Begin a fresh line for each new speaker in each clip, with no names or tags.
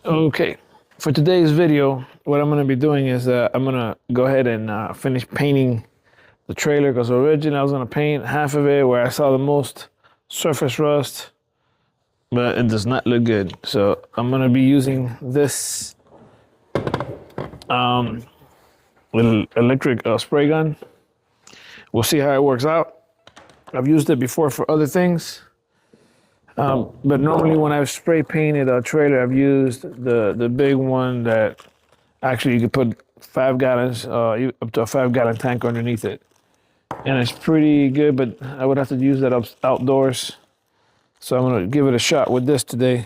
Okay, for today's video, what I'm going to be doing is I'm going to go ahead and finish painting the trailer because originally I was going to paint half of it where I saw the most surface rust, but it does not look good. So I'm going to be using this little electric spray gun. We'll see how it works out. I've used it before for other things. But normally when I've spray painted a trailer, I've used the big one that actually you could put 5 gallons, up to a 5-gallon tank underneath it. And it's pretty good, but I would have to use that outdoors. So I'm gonna give it a shot with this today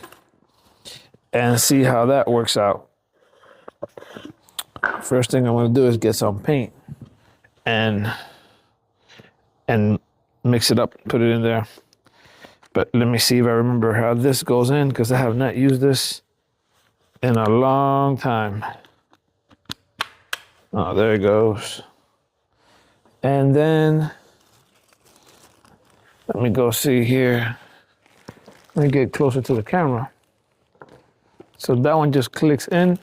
and see how that works out. First thing I'm gonna do is get some paint and mix it up, put it in there. But let me see if I remember how this goes in because I have not used this in a long time. Oh, there it goes. And then, let me go see here. Let me get closer to the camera. So that one just clicks in.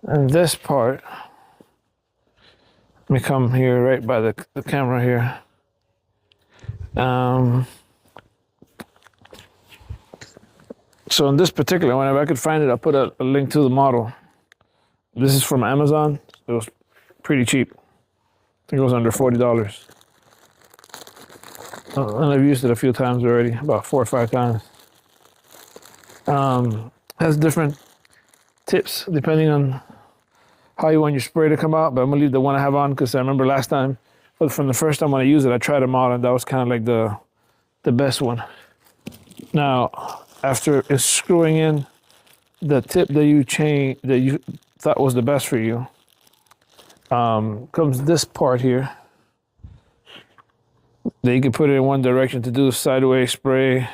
And this part, let me come here right by the camera here. So in this particular one, if I could find it, I'll put a link to the model. This is from Amazon. It was pretty cheap. I think it was under $40. And I've used it a few times already, about 4 or 5 times. Has different tips depending on how you want your spray to come out, but I'm gonna leave the one I have on because I remember last time, but from the first time when I used it, I tried them out and that was kind of like the best one. Now, after it's screwing in the tip that you thought was the best for you, comes this part here that you can put it in one direction to do sideways spray,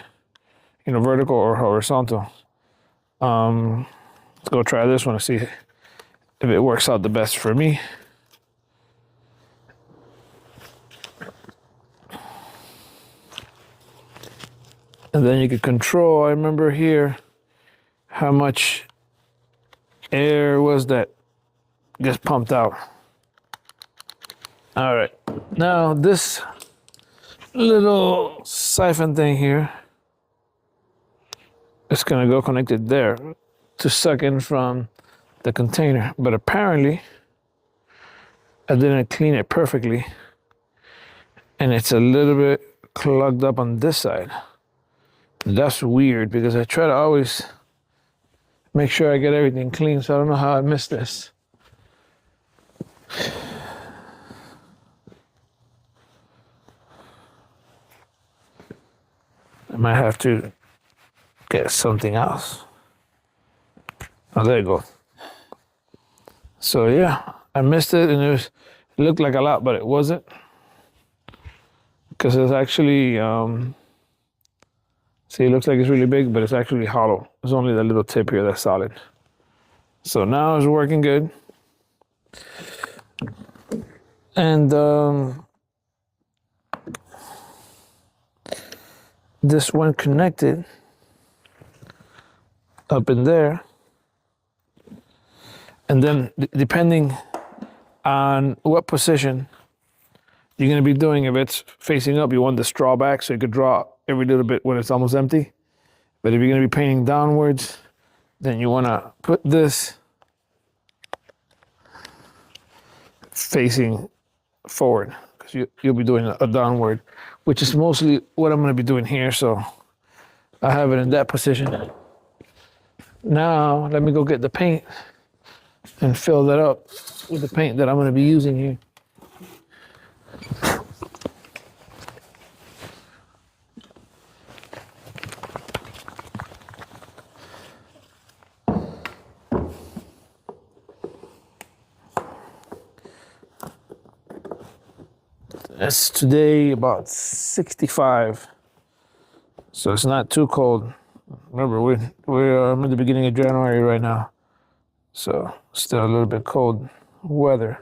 vertical or horizontal. Let's go try this one and see if it works out the best for me. And then you can control, I remember here, how much air was that gets pumped out. All right, now this little siphon thing here, it's gonna go connected there to suck in from the container. But apparently, I didn't clean it perfectly. And it's a little bit clogged up on this side. That's weird because I try to always make sure I get everything clean, so I don't know how I missed this. I might have to get something else. Oh, there you go. So yeah, I missed it and it looked like a lot, but it wasn't. Because it's actually, see, it looks like it's really big, but it's actually hollow. There's only that little tip here that's solid. So now it's working good. And this one connected up in there. And then depending on what position you're gonna be doing, if it's facing up, you want the straw back so you could draw every little bit when it's almost empty. But if you're gonna be painting downwards, then you wanna put this facing forward because you'll be doing a downward, which is mostly what I'm gonna be doing here. So I have it in that position. Now, let me go get the paint and fill that up with the paint that I'm gonna be using here. It's today about 65, so it's not too cold. Remember, we're in the beginning of January right now, so still a little bit cold weather,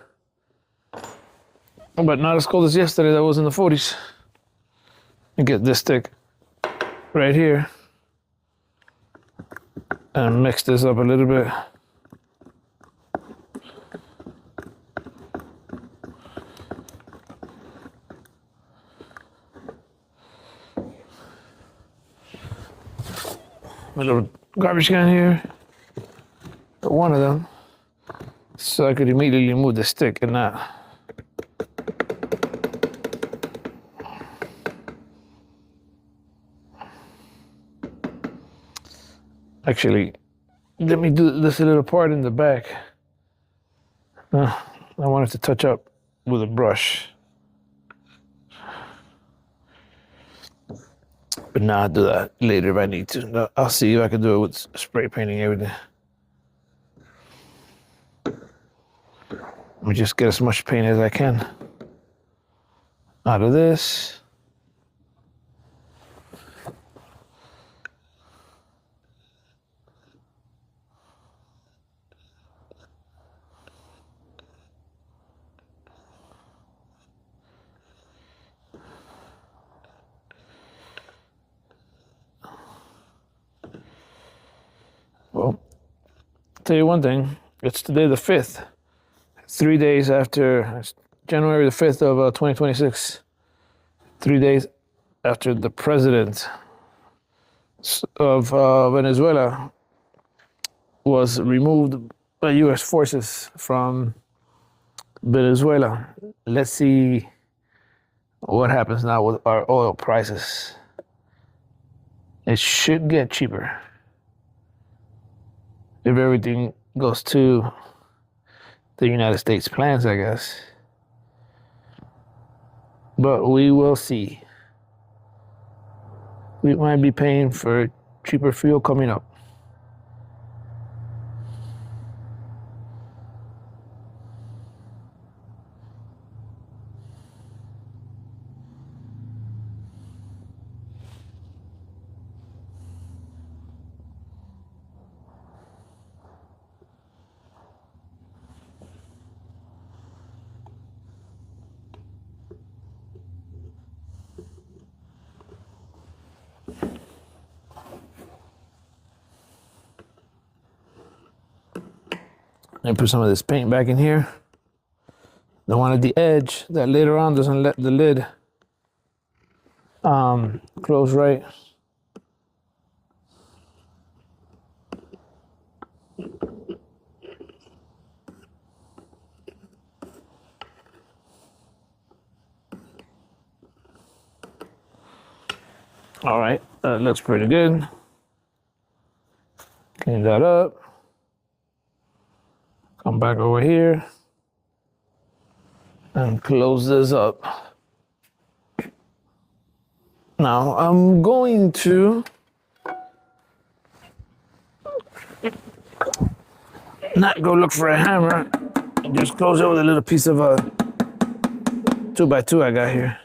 but not as cold as yesterday. That was in the 40s. You get this stick right here, and mix this up a little bit. A little garbage can here, one of them, so I could immediately move the stick and not. Actually, let me do this little part in the back. I wanted to touch up with a brush. But now I'll do that later if I need to. No, I'll see if I can do it with spray painting everything. Let me just get as much paint as I can out of this. Well, I'll tell you one thing, it's today the 5th, 3 days after January the 5th of 2026, 3 days after the president of Venezuela was removed by U.S. forces from Venezuela. Let's see what happens now with our oil prices. It should get cheaper if everything goes to the United States plans, I guess. But we will see. We might be paying for cheaper fuel coming up. And put some of this paint back in here. The one at the edge that later on doesn't let the lid close right. All right, that looks pretty good. Clean that up. Come back over here and close this up. Now I'm going to not go look for a hammer and just close it with a little piece of a 2x2 I got here.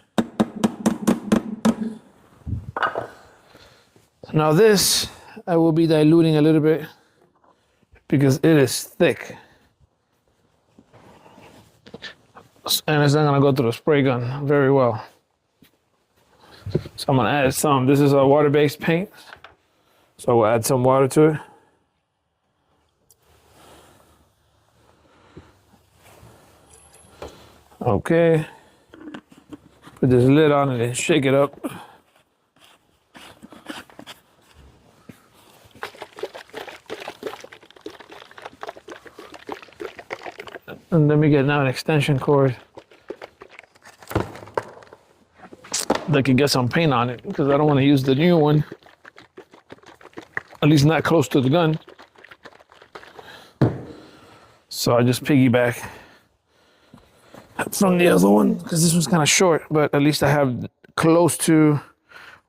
Now this I will be diluting a little bit because it is thick. And it's not gonna go through the spray gun very well. So I'm gonna add some. This is a water-based paint. So we'll add some water to it. Okay. Put this lid on it and shake it up. And let me get now an extension cord that can get some paint on it because I don't want to use the new one, at least not close to the gun. So I just piggyback from the other one because this one's kind of short, but at least I have close to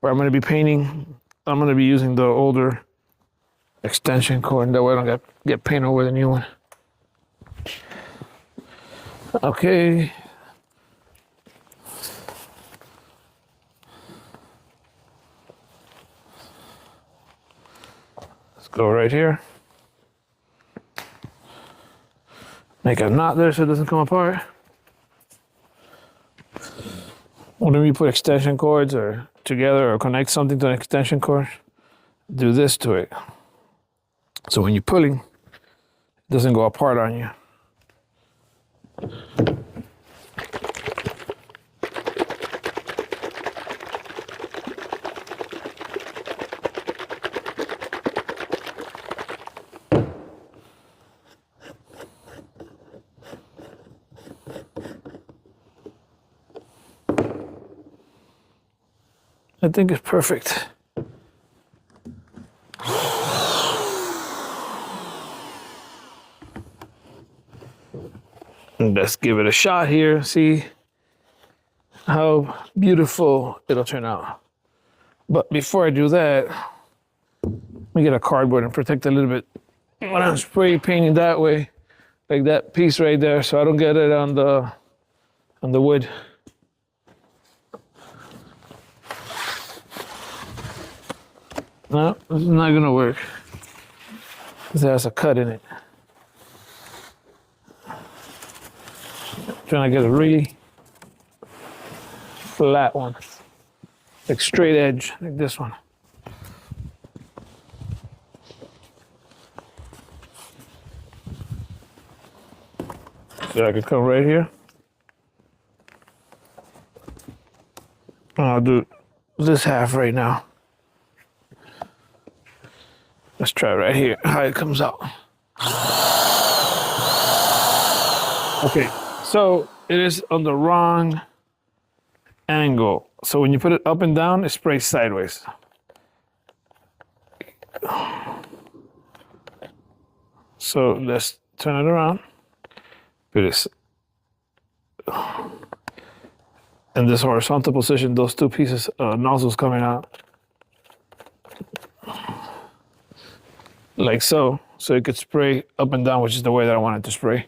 where I'm going to be painting. I'm going to be using the older extension cord, that way I don't get paint over the new one. Okay. Let's go right here. Make a knot there so it doesn't come apart. Whenever you put extension cords or together or connect something to an extension cord, do this to it. So when you're pulling, it doesn't go apart on you. I think it's perfect. And let's give it a shot here. See how beautiful it'll turn out. But before I do that, let me get a cardboard and protect a little bit when I'm spray painting that way, like that piece right there, so I don't get it on the wood. No, this is not gonna work. This has a cut in it. Trying to get a really flat one, like straight edge, like this one. So I could come right here. I'll do this half right now. Let's try right here, how it comes out. Okay, so it is on the wrong angle. So when you put it up and down, it sprays sideways. So let's turn it around. Put this in this horizontal position, those two pieces, nozzles coming out. Like so, so it could spray up and down, which is the way that I want it to spray.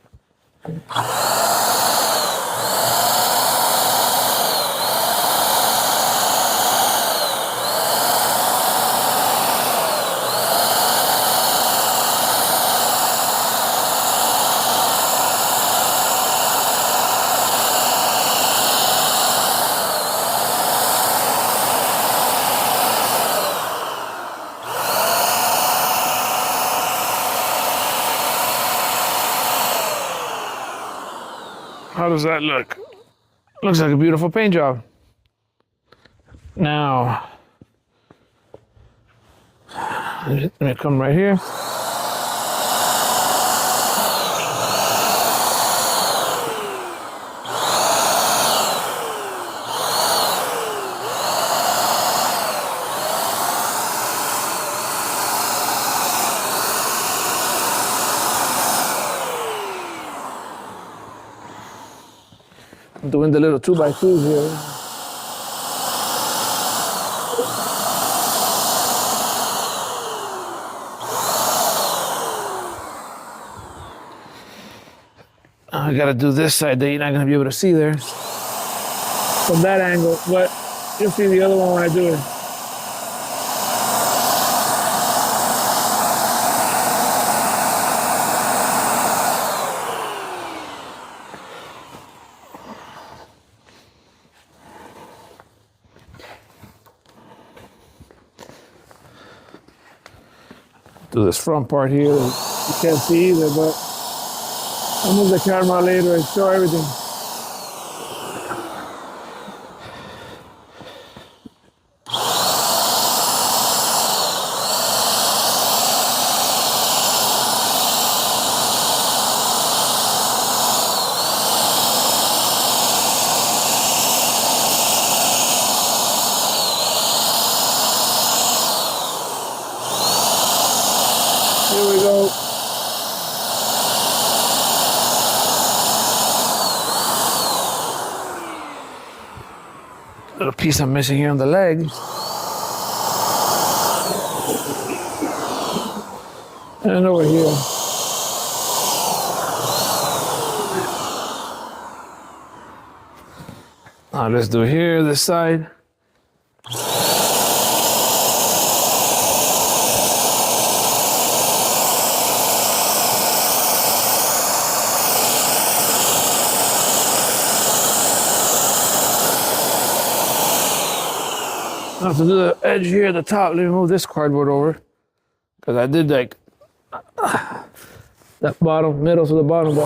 How does that look? Looks like a beautiful paint job. Now, let me come right here. I'm doing the little 2x2s here. I gotta do this side that you're not gonna be able to see there from that angle, but you'll see the other one when I do it. Do this front part here. You can't see either, but I'll move the camera later and show everything. Here we go. Little piece I'm missing here on the leg. And over here. Now let's do here, this side. Now to do the edge here at the top, let me move this cardboard over. Because I did like that bottom, middle to the bottom.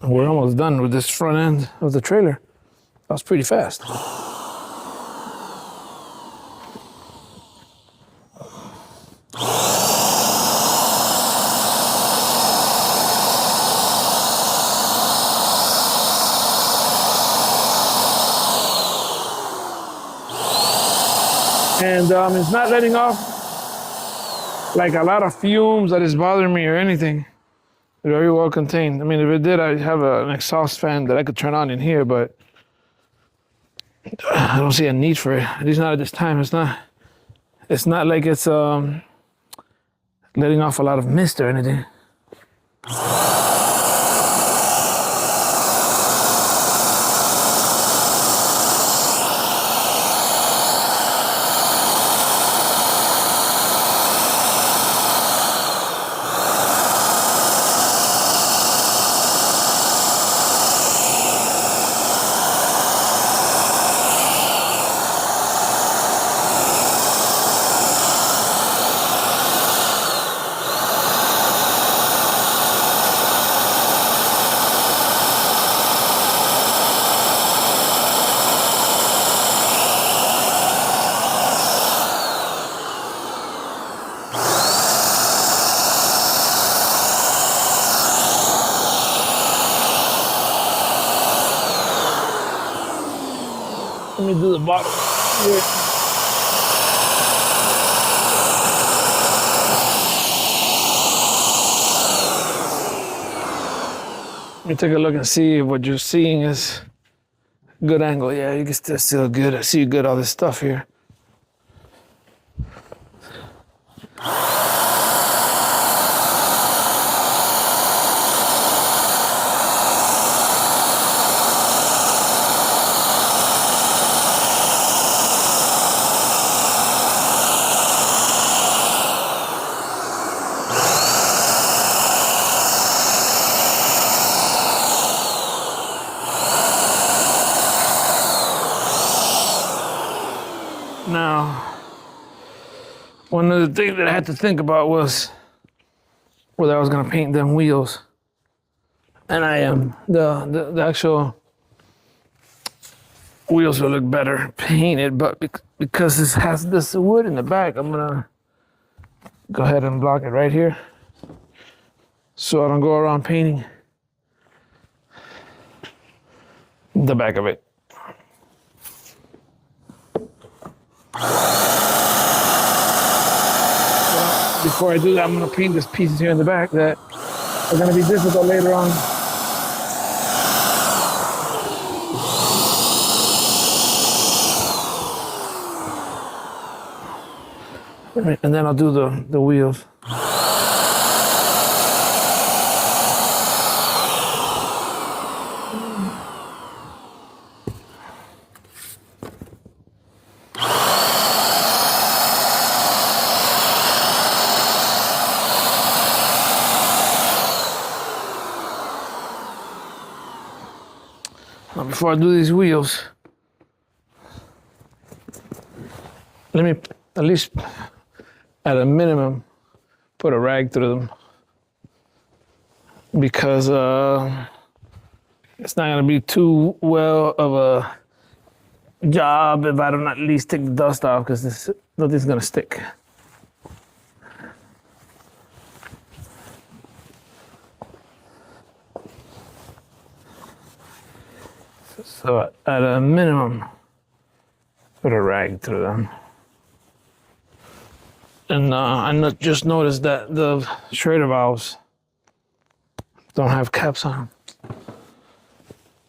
We're almost done with this front end of the trailer. That was pretty fast. And it's not letting off like a lot of fumes that is bothering me or anything. Very well contained. I mean, if it did, I'd have an exhaust fan that I could turn on in here, but I don't see a need for it. At least not at this time. It's not like it's letting off a lot of mist or anything. Let me do the bottom here. Let me take a look and see if what you're seeing is good angle. Yeah, you can still good. I see good all this stuff here. Now, one of the things that I had to think about was whether I was gonna paint them wheels. And I am. The actual wheels will look better painted, but because this has this wood in the back, I'm gonna go ahead and block it right here so I don't go around painting the back of it. Before I do that, I'm gonna paint these pieces here in the back that are gonna be difficult later on. And then I'll do the wheels. Now before I do these wheels, let me at least at a minimum put a rag through them, because it's not gonna be too well of a job if I don't at least take the dust off, because nothing's gonna stick. So at a minimum, put a rag through them. And I just noticed that the Schrader valves don't have caps on them.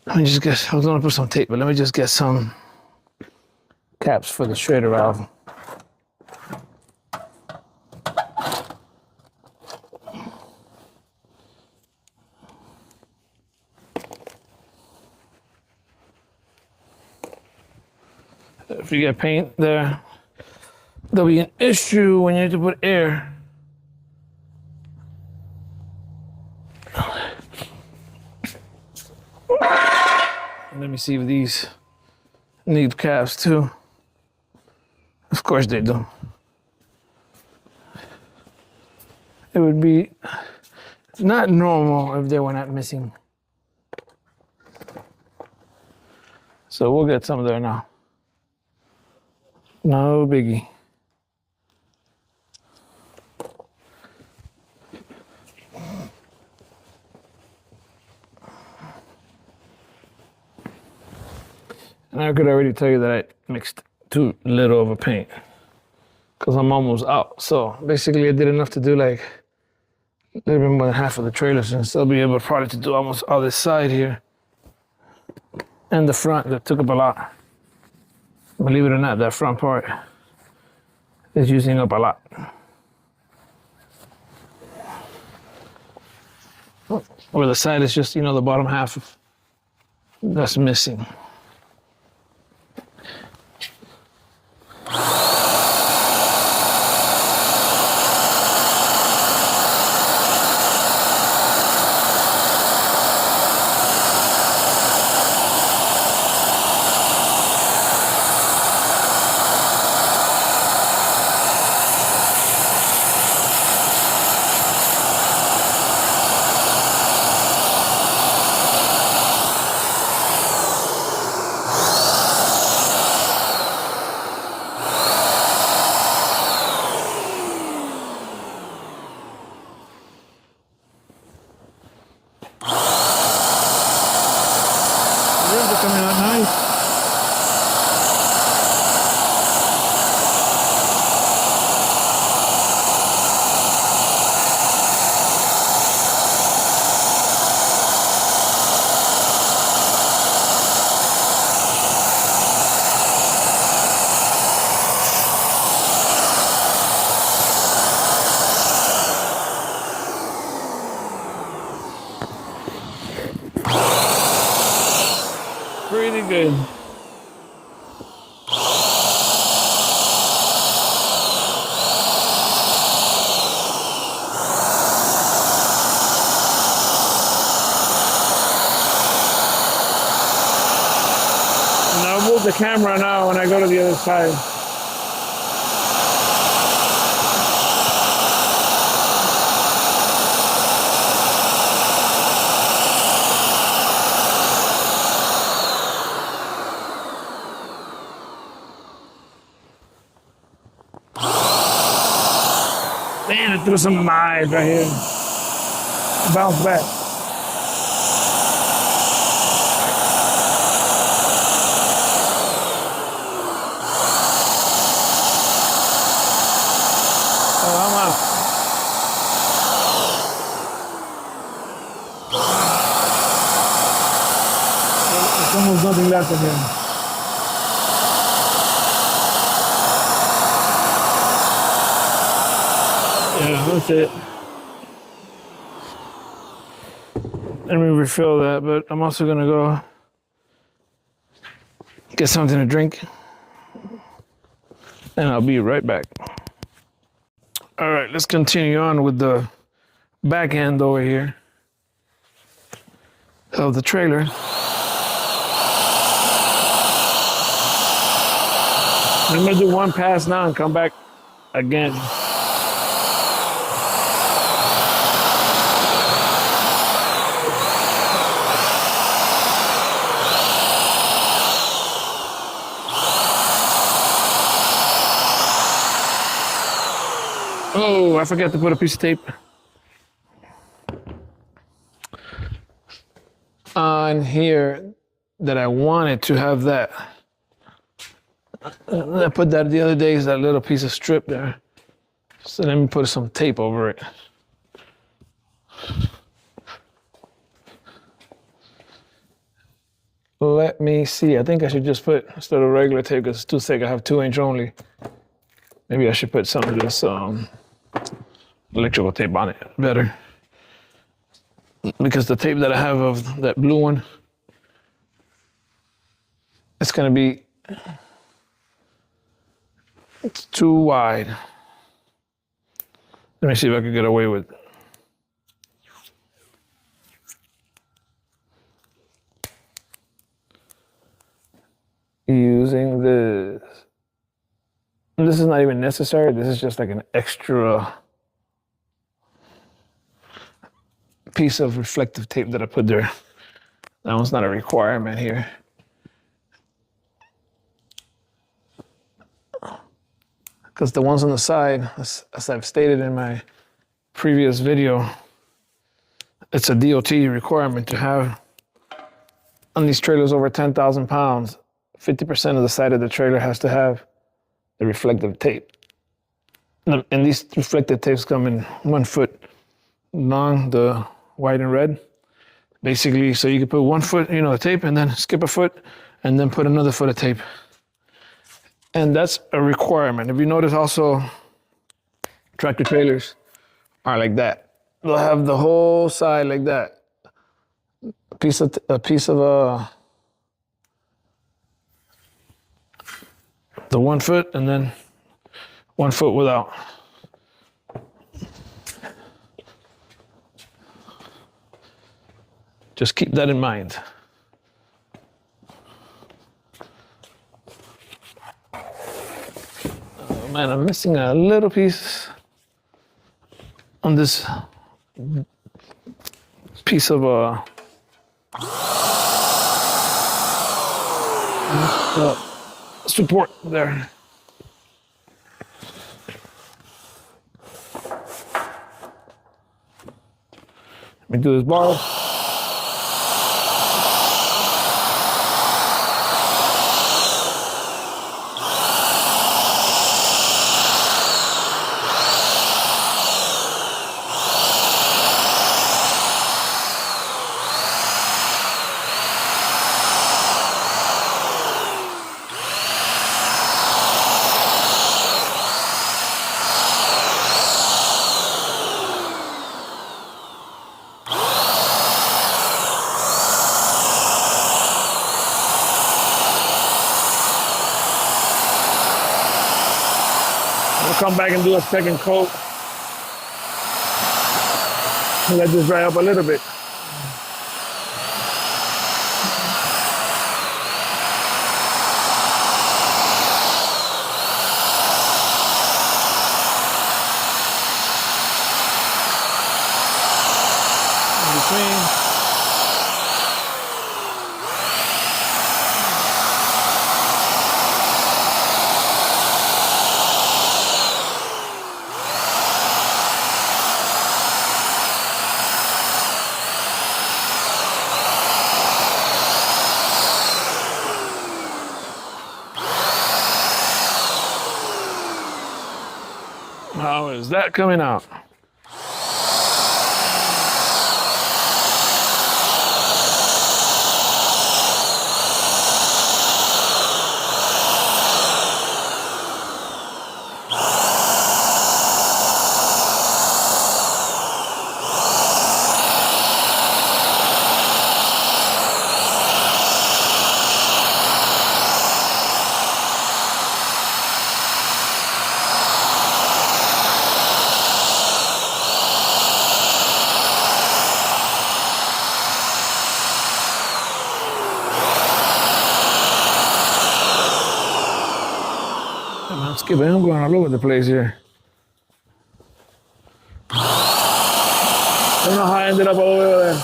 Let me just get, I was gonna put some tape, but let me just get some caps for the Schrader valve. If you get paint there, there'll be an issue when you need to put air. And let me see if these need caps too. Of course they do. It would be not normal if they were not missing. So we'll get some there now. No biggie. And I could already tell you that I mixed too little of a paint because I'm almost out. So basically I did enough to do like a little bit more than half of the trailers and still be able probably to do almost all this side here and the front that took up a lot. Believe it or not, that front part is using up a lot. Where the side is just, you know, the bottom half that's missing. Rims are coming out nice. Pretty good. And I'll move the camera now when I go to the other side. Man, I threw some of my eyes right here. Bounce back. Oh, I'm out. There's almost nothing left in here. Yeah, that's it. Let me refill that, but I'm also gonna go get something to drink and I'll be right back. All right, let's continue on with the back end over here of the trailer. I'm gonna do one pass now and come back again. Oh, I forgot to put a piece of tape on here that I wanted to have that. I put that the other day, is that little piece of strip there. So let me put some tape over it. Let me see. I think I should just put, instead of regular tape, because it's too thick, I have 2-inch only. Maybe I should put some of this electrical tape on it better. Because the tape that I have of that blue one, it's gonna be, it's too wide. Let me see if I can get away with it. using this. And this is not even necessary. This is just like an extra piece of reflective tape that I put there. That one's not a requirement here. Because the ones on the side, as I've stated in my previous video, it's a DOT requirement to have on these trailers over 10,000 pounds, 50% of the side of the trailer has to have the reflective tape. And these reflective tapes come in 1 foot long, the white and red. Basically, so you can put 1 foot, the tape, and then skip a foot, and then put another foot of tape. And that's a requirement. If you notice also, tractor trailers are like that. They'll have the whole side like that. A piece of the 1 foot, and then 1 foot without. Just keep that in mind. Oh man, I'm missing a little piece on this piece of support there. Let me do this bar. Come back and do a second coat. Let this dry up a little bit. In between. How is that coming out? I'm going all over the place here. I don't know how I ended up all over there.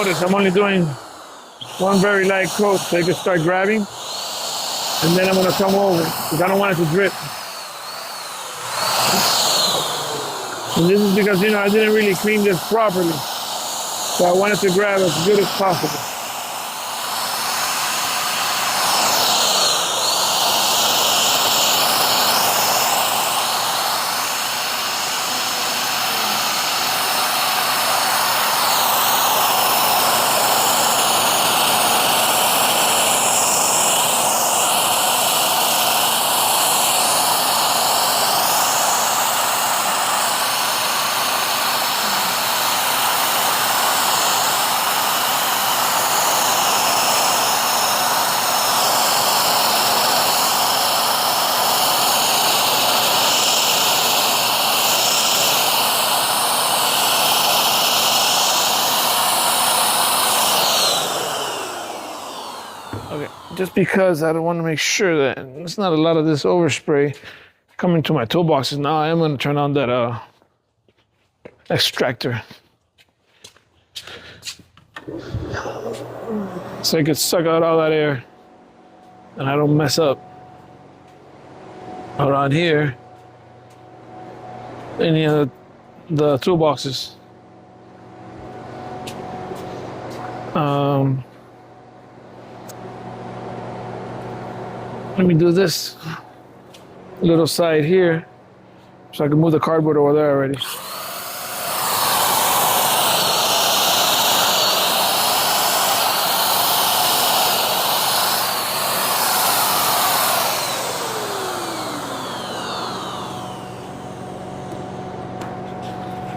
notice, I'm only doing one very light coat so you can start grabbing. And then I'm gonna come over because I don't want it to drip. And this is because, I didn't really clean this properly. So I wanted to grab as good as possible. Okay, just because I don't want to make sure that there's not a lot of this overspray coming to my toolboxes. Now I am going to turn on that extractor. So I can suck out all that air and I don't mess up around here any of the toolboxes. Let me do this little side here so I can move the cardboard over there already.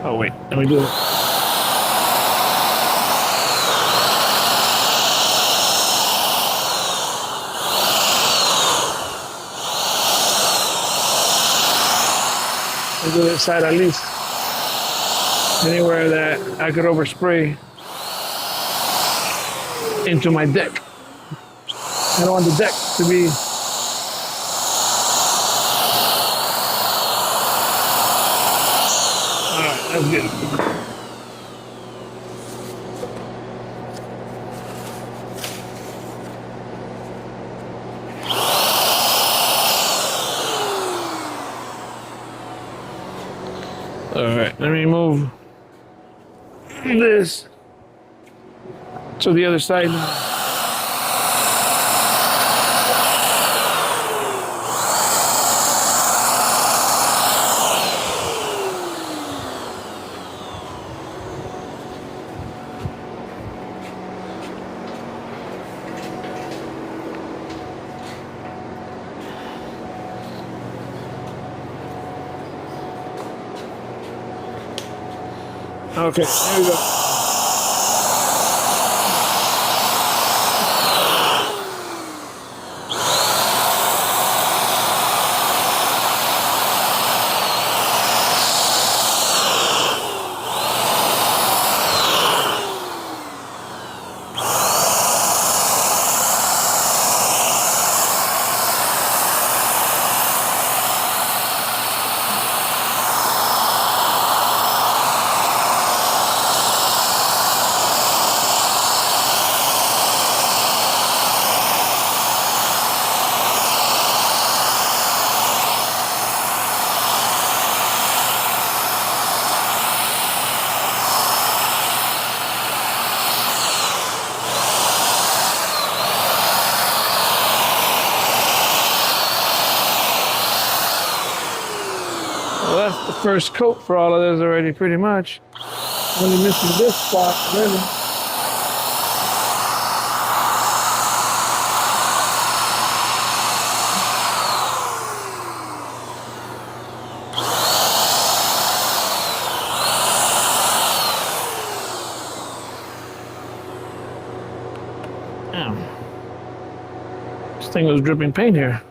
Oh wait, let me do it. Do this side at least. Anywhere that I could overspray into my deck. I don't want the deck to be alright, that's good. All right, let me move this to the other side. Okay, there we go. Well, that's the first coat for all of this already, pretty much. Only missing this spot, really. Damn. This thing was dripping paint here.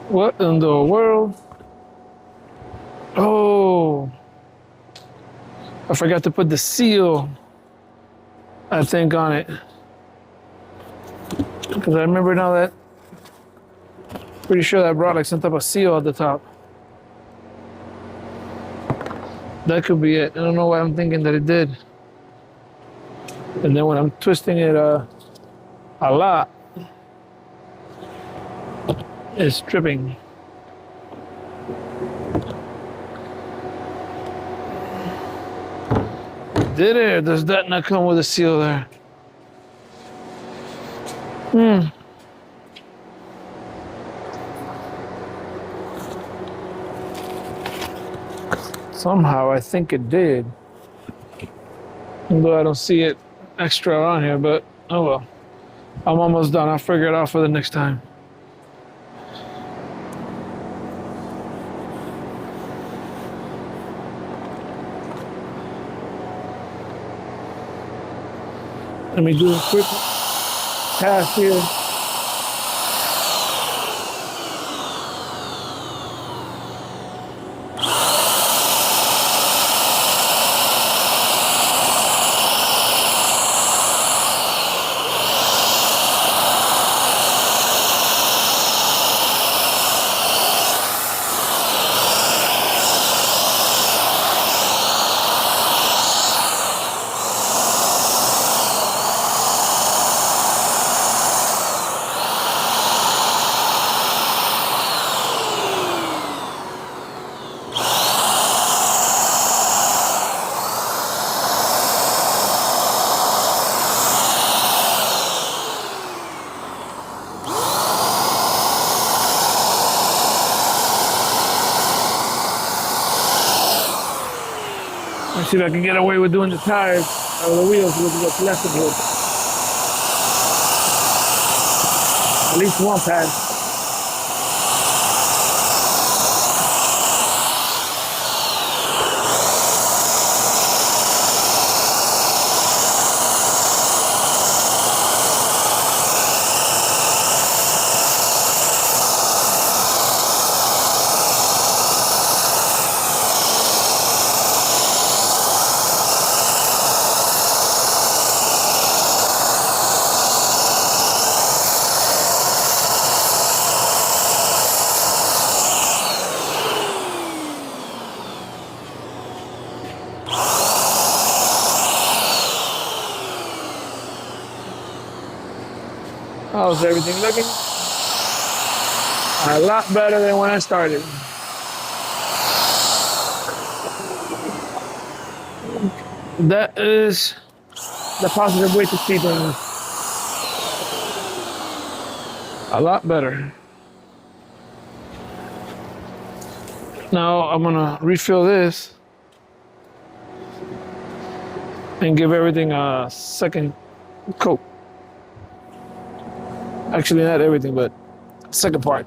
What in the world? Oh, I forgot to put the seal, I think, on it. Because I remember now that, pretty sure that brought like some type of seal at the top. That could be it. I don't know why I'm thinking that it did. And then when I'm twisting it a lot, it's dripping. Did it, or does that not come with a seal there? Somehow I think it did. Although I don't see it extra on here, but oh well. I'm almost done. I'll figure it out for the next time. Let me do a quick pass here. Let's see if I can get away with doing the tires or the wheels with what's left of it. At least one pass. How's everything looking? A lot better than when I started. That is the positive way to see things. A lot better. Now I'm gonna refill this and give everything a second coat. Actually, not everything, but second part.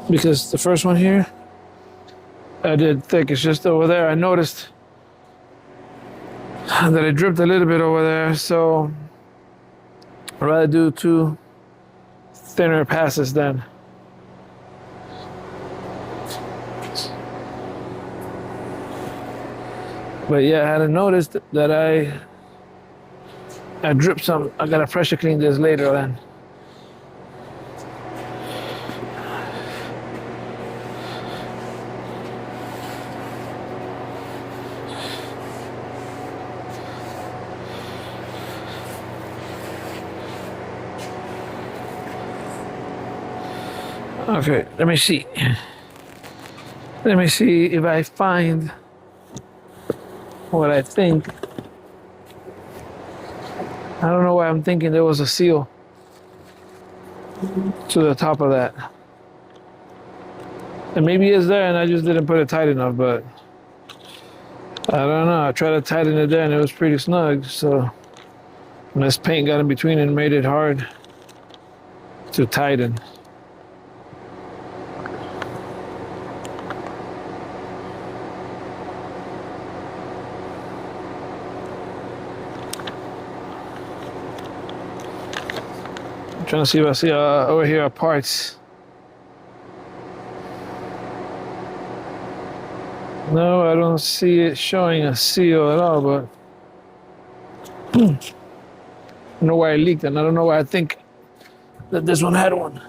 Because the first one here, I did thick. It's just over there. I noticed that it dripped a little bit over there, so I'd rather do two thinner passes then. But yeah, I hadn't noticed that I dripped some. I gotta pressure clean this later then. Okay, let me see. Let me see if I find what I think. I don't know why I'm thinking there was a seal to the top of that. And maybe it's there and I just didn't put it tight enough, but I don't know. I tried to tighten it there and it was pretty snug, so when this paint got in between and made it hard to tighten. Trying to see if I see over here are parts. No, I don't see it showing a seal at all, but I don't know why it leaked, and I don't know why I think that this one had one.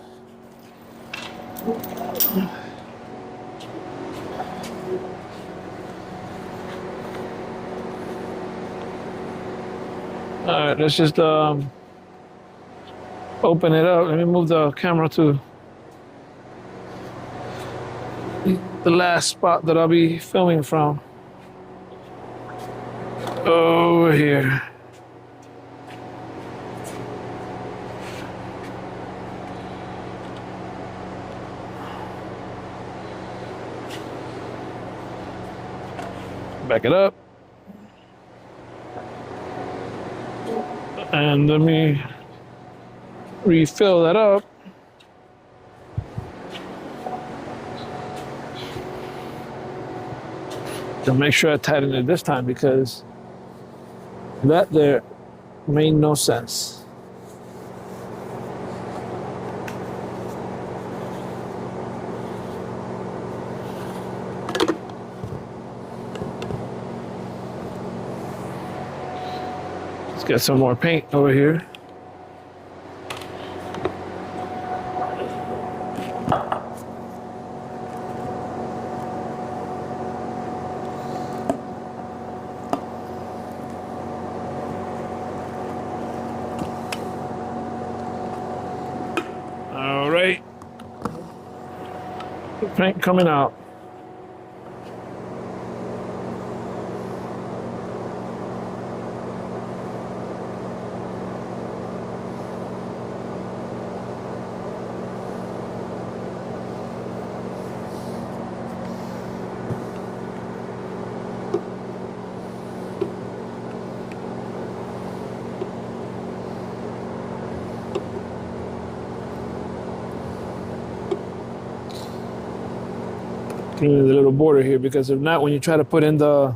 All right, let's just open it up. Let me move the camera to the last spot that I'll be filming from. Over here. Back it up. And let me refill that up. To make sure I tighten it this time because that there made no sense. Let's get some more paint over here. All right. Paint coming out. Cleaning the little border here because if not, when you try to put in the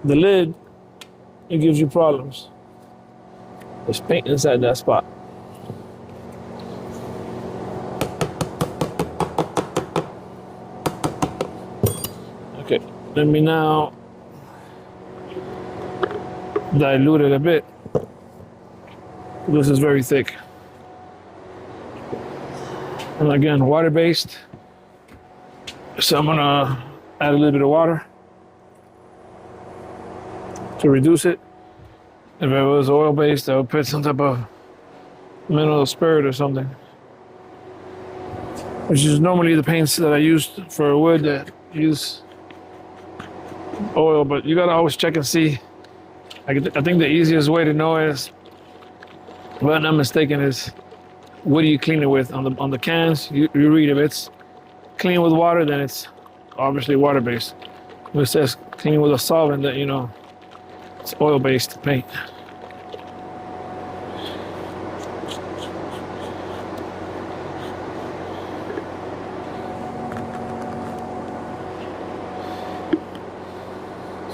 lid, it gives you problems. There's paint inside that spot. Okay, let me now dilute it a bit. This is very thick. And again, water-based. So I'm gonna add a little bit of water to reduce it. If it was oil-based, I would put some type of mineral spirit or something. Which is normally the paints that I use for wood that use oil, but you gotta always check and see. I think the easiest way to know is, if I'm not mistaken, is what do you clean it with? On the cans, you read if it's clean with water, then it's obviously water-based. If it says clean with a solvent, that you know it's oil-based paint.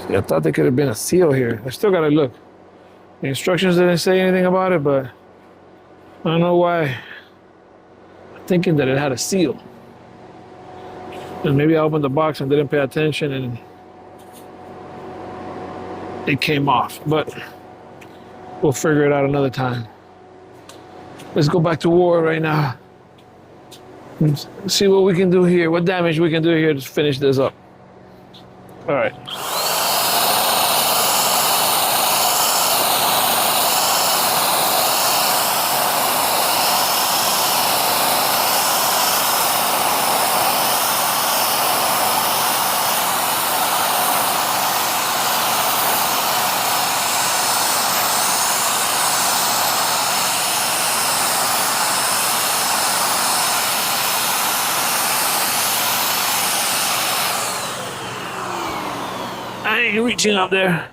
See, I thought there could have been a seal here. I still gotta look. The instructions didn't say anything about it, but I don't know why I'm thinking that it had a seal. And maybe I opened the box and didn't pay attention and it came off, but we'll figure it out another time. Let's go back to war right now. And see what we can do here, what damage we can do here to finish this up. All right. I ain't reaching up there.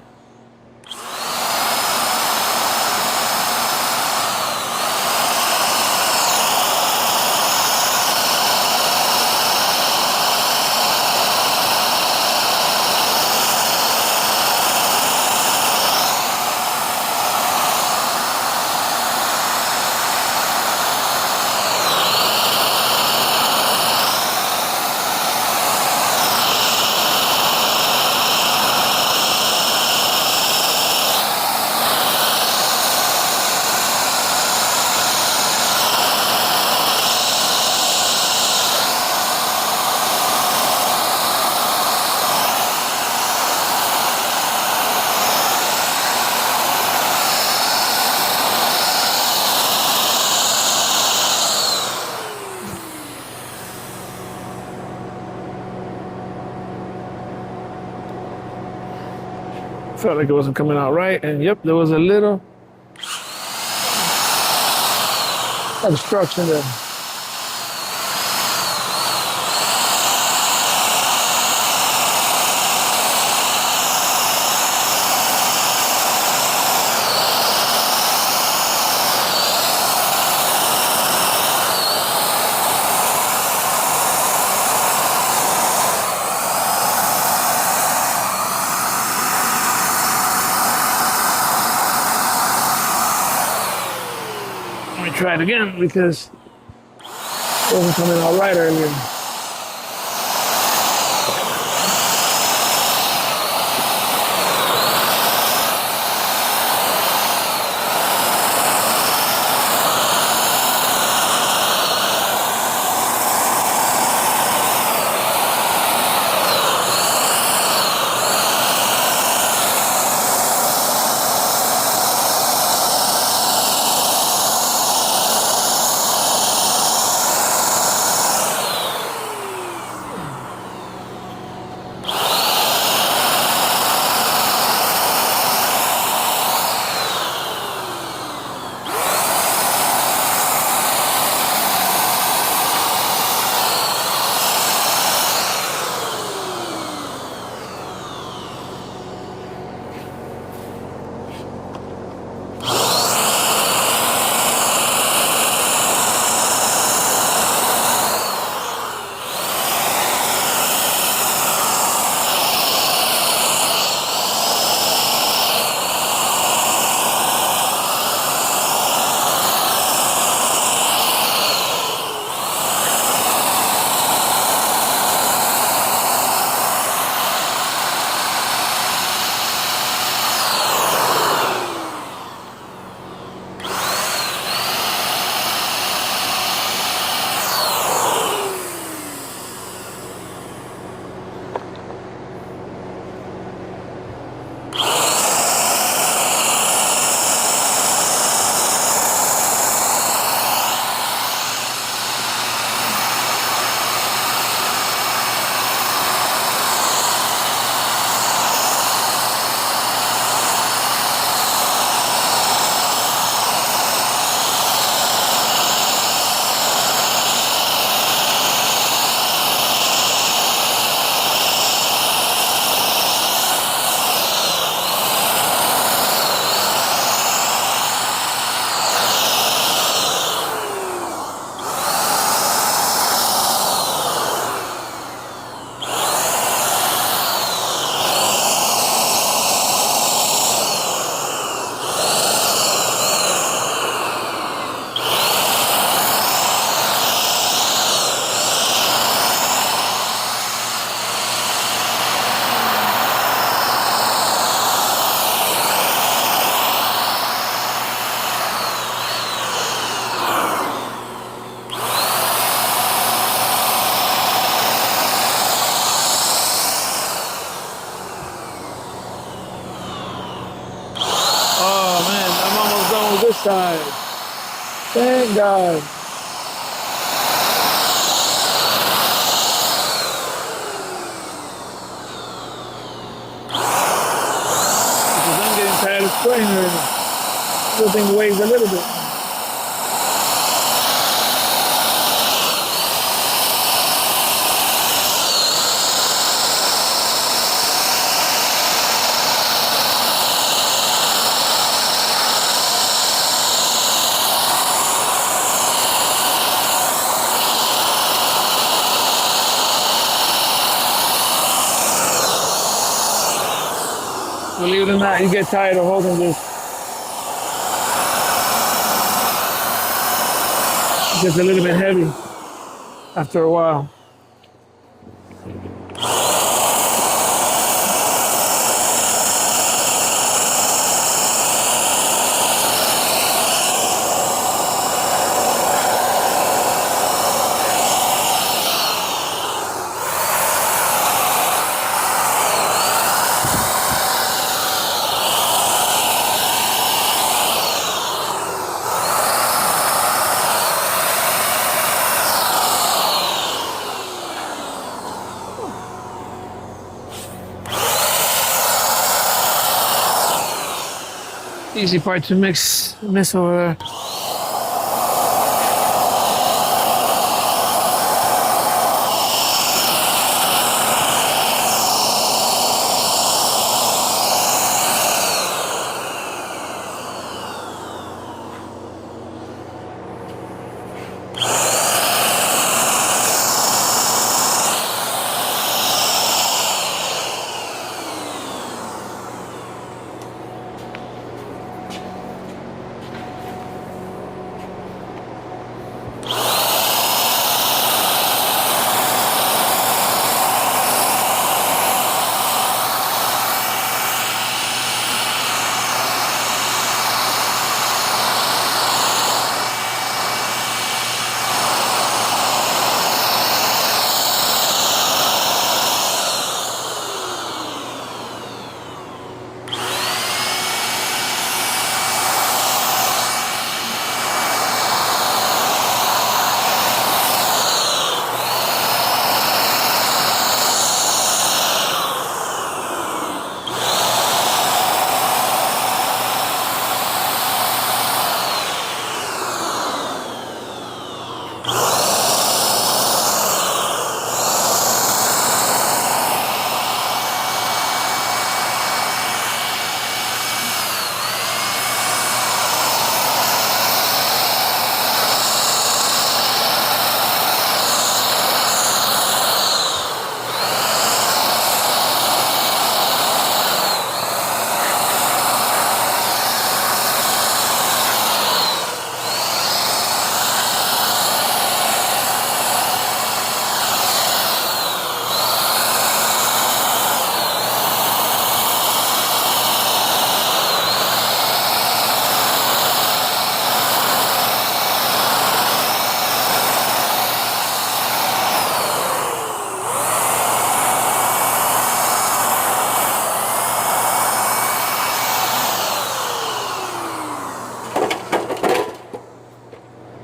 felt like it wasn't coming out right, and yep, there was a little obstruction there. Let me try it again because it wasn't coming out right earlier. Oh man, I'm almost done with this side. Thank God. Because I'm getting tired of spraying already. This thing weighs a little bit. Believe it or not, you get tired of holding this. It gets a little bit heavy after a while. easy part to miss over there.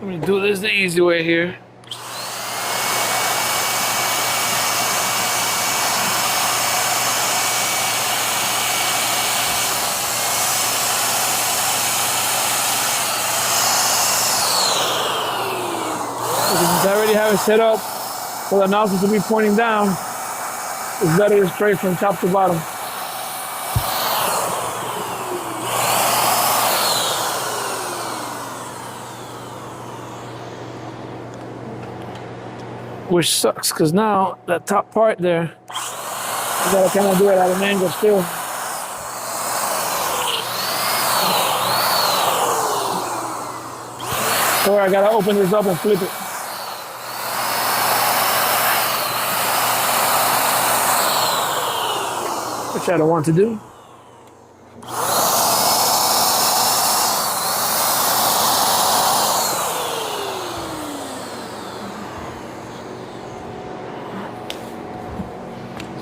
Let me do this the easy way here. Since I already have it set up for the nozzle to be pointing down, it's better to spray from top to bottom. Which sucks, because now that top part there, you gotta kind of do it at an angle still. Or I gotta open this up and flip it. Which I don't want to do.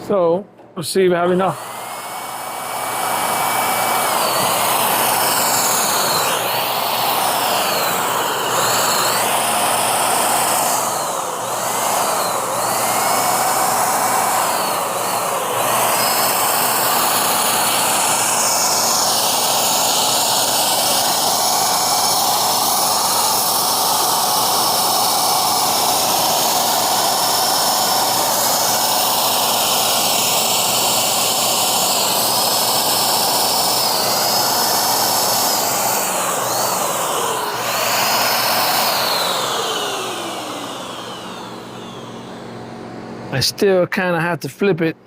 So, let's see if I have enough. I still kind of have to flip it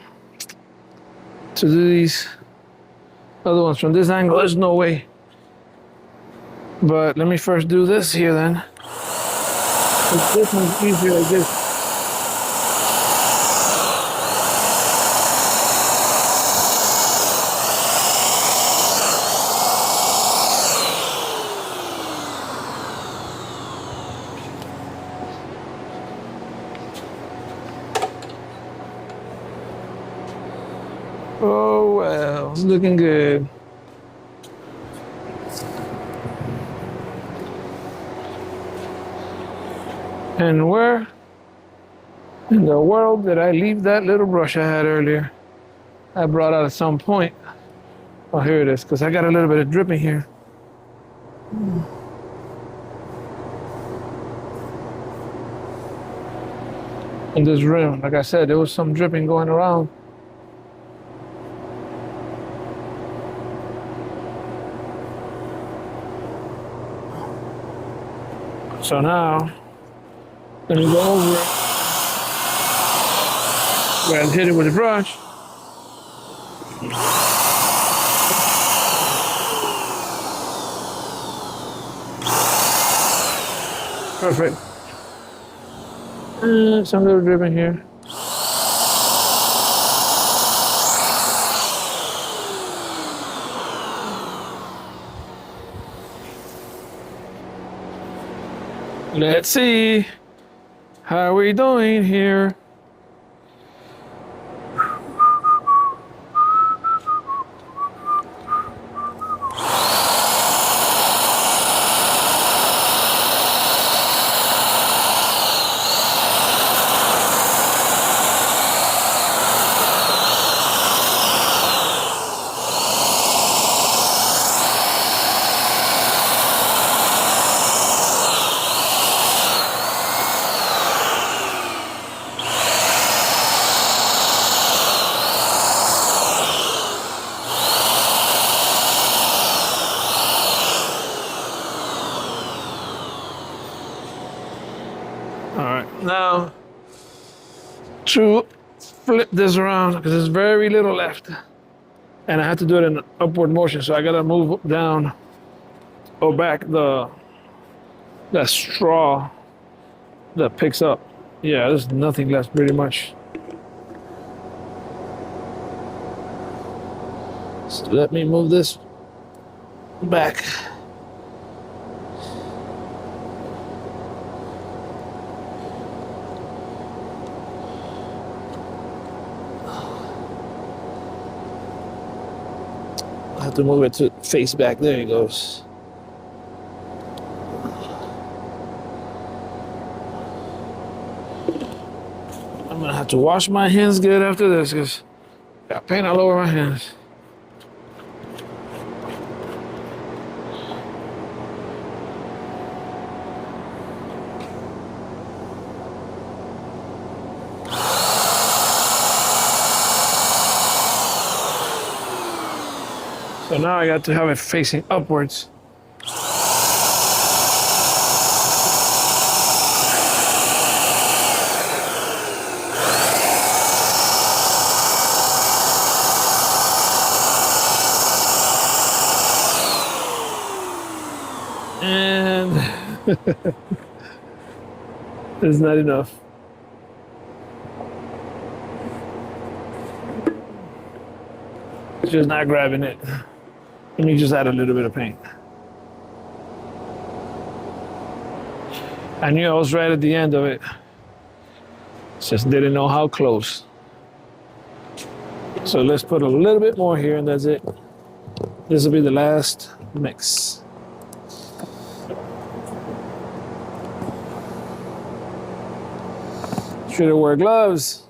to do these other ones from this angle. There's no way. But let me first do this here then. This one's easier like this. Oh well, it's looking good. And where in the world did I leave that little brush I had earlier? I brought out at some point. Oh, here it is, because I got a little bit of dripping here. On this rim, like I said, there was some dripping going around. So now, let me go over it. Go ahead and hit it with a brush. Perfect. Some little dripping here. Let's see. How are we doing here? All right, now to flip this around because there's very little left, and I have to do it in an upward motion. So I gotta move down or back that straw that picks up. Yeah, there's nothing left pretty much. So let me move this back. I have to move it to face back. There he goes. I'm gonna have to wash my hands good after this because I got paint all over my hands. So now I got to have it facing upwards. And it's not enough. It's just not grabbing it. Let me just add a little bit of paint. I knew I was right at the end of it. Just didn't know how close. So let's put a little bit more here and that's it. This will be the last mix. Should have wear gloves.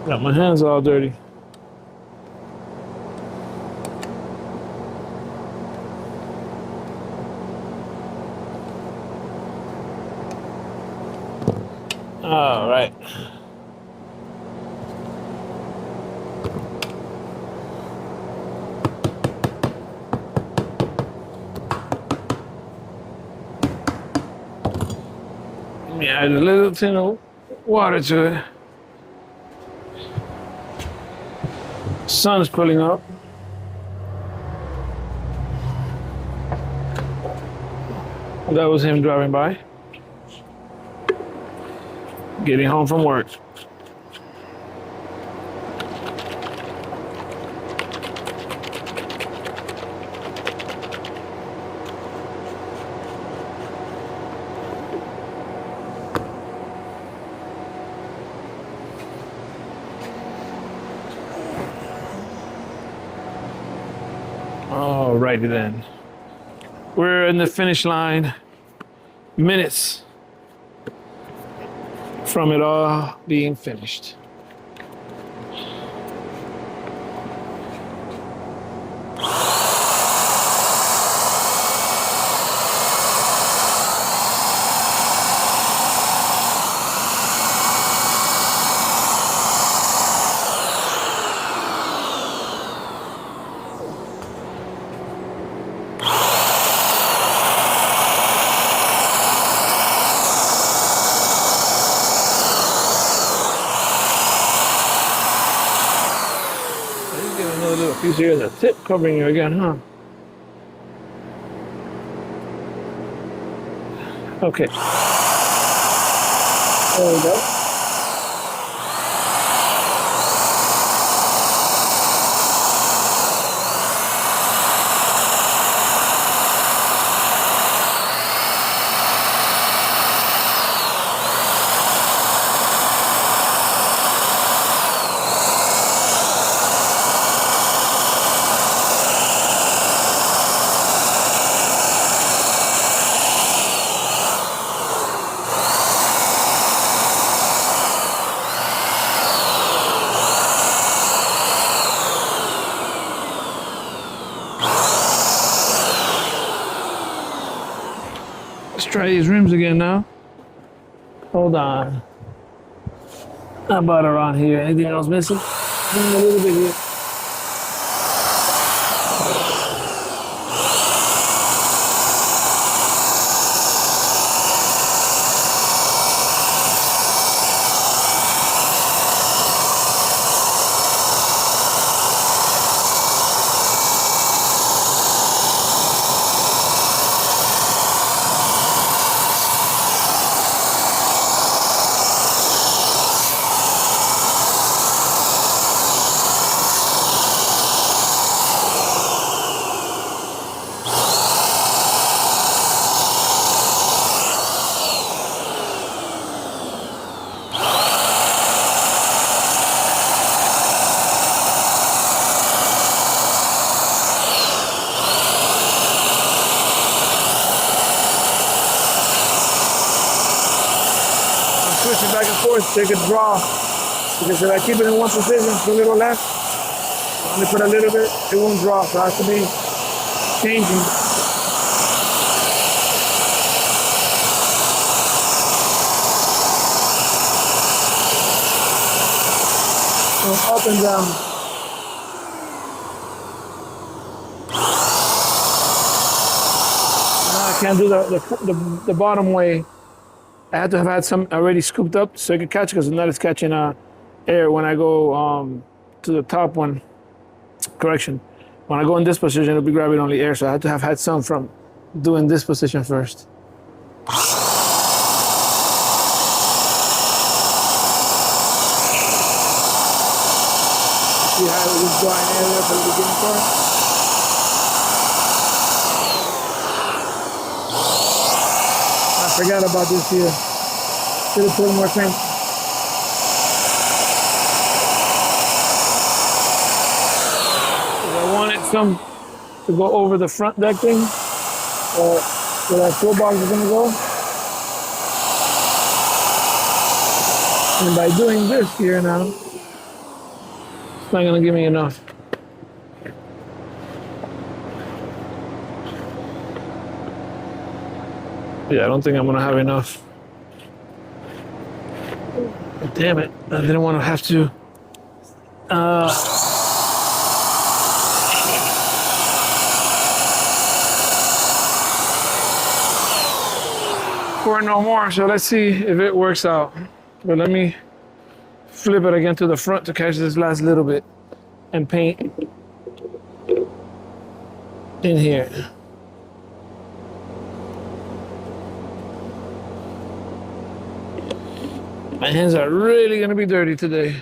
Got my hands all dirty. All right. Let me add a little tin of water to it. Sun is pulling up. That was him driving by. Getting home from work. Alrighty then. We're in the finish line, minutes from it all being finished. Get another little piece here, the tip covering you again, huh? Okay. There we go. Let's try these rims again now. Hold on. How about around here? Anything else missing? A little bit here. Switching back and forth, take a draw. Because if I keep it in one position, it's a little left. Only put a little bit, it won't draw. So it has to be changing. So up and down. Now I can't do the bottom way. I had to have had some already scooped up so I could catch it, because now it's catching air when I go to the top one. Correction. When I go in this position, it'll be grabbing only air, so I had to have had some from doing this position first. See how it was drawing air there for the beginning part? I forgot about this here. Should have put more paint. I wanted some to go over the front deck thing, where that toolbox is gonna go. And by doing this here now, it's not gonna give me enough. Yeah, I don't think I'm gonna have enough. Damn it, I didn't want to have to. Pour no more, so let's see if it works out. But let me flip it again to the front to catch this last little bit and paint in here. My hands are really gonna be dirty today.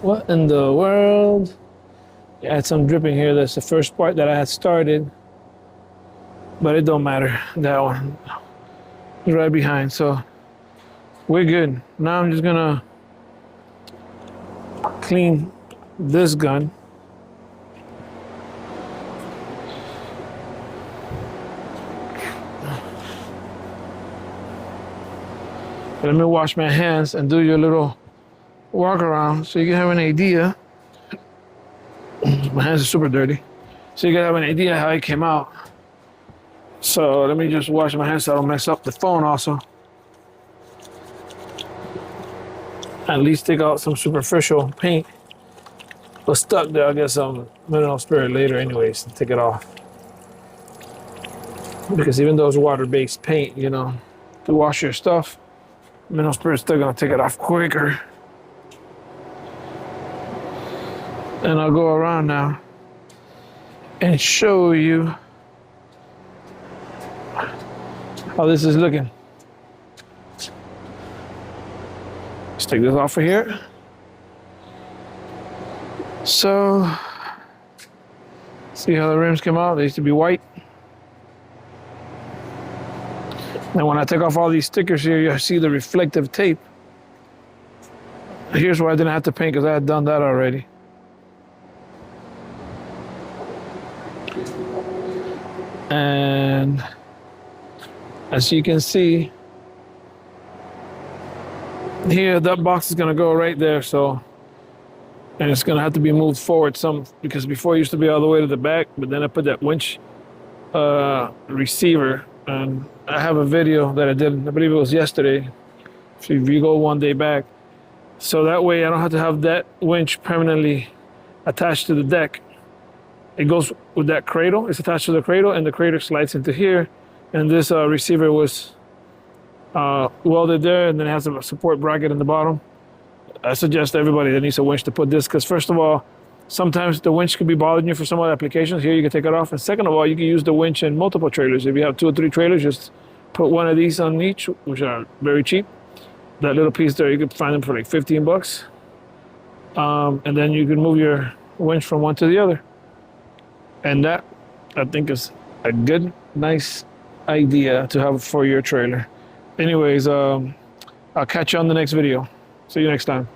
What in the world? I had some dripping here. That's the first part that I had started. But it don't matter. That one is right behind. So we're good. Now I'm just gonna clean this gun. Let me wash my hands and do your little walk around so you can have an idea. My hands are super dirty. So you can have an idea how it came out. So let me just wash my hands so I don't mess up the phone also. At least take out some superficial paint. But stuck there, I'll get some mineral spirit later anyways and take it off. Because even though it's water-based paint, you know, to wash your stuff, mineral spirit's still gonna take it off quicker. And I'll go around now and show you how this is looking. Let's take this off of here. So, see how the rims come out? They used to be white. And when I take off all these stickers here, you see the reflective tape. Here's where I didn't have to paint because I had done that already. And as you can see, here that box is gonna go right there, so, and it's gonna have to be moved forward some, because before it used to be all the way to the back, but then I put that winch receiver, and I have a video that I did, I believe it was yesterday, if you go one day back, so that way I don't have to have that winch permanently attached to the deck. It goes with that cradle, it's attached to the cradle, and the cradle slides into here, and this receiver was welded there, and then it has a support bracket in the bottom. I suggest everybody that needs a winch to put this, because first of all, sometimes the winch could be bothering you for some other applications. Here you can take it off, and second of all, you can use the winch in multiple trailers. If you have 2 or 3 trailers, just put one of these on each, which are very cheap. That little piece there, you can find them for like 15 bucks. And then you can move your winch from one to the other. And that, I think, is a good, nice idea to have for your trailer. Anyways, I'll catch you on the next video. See you next time.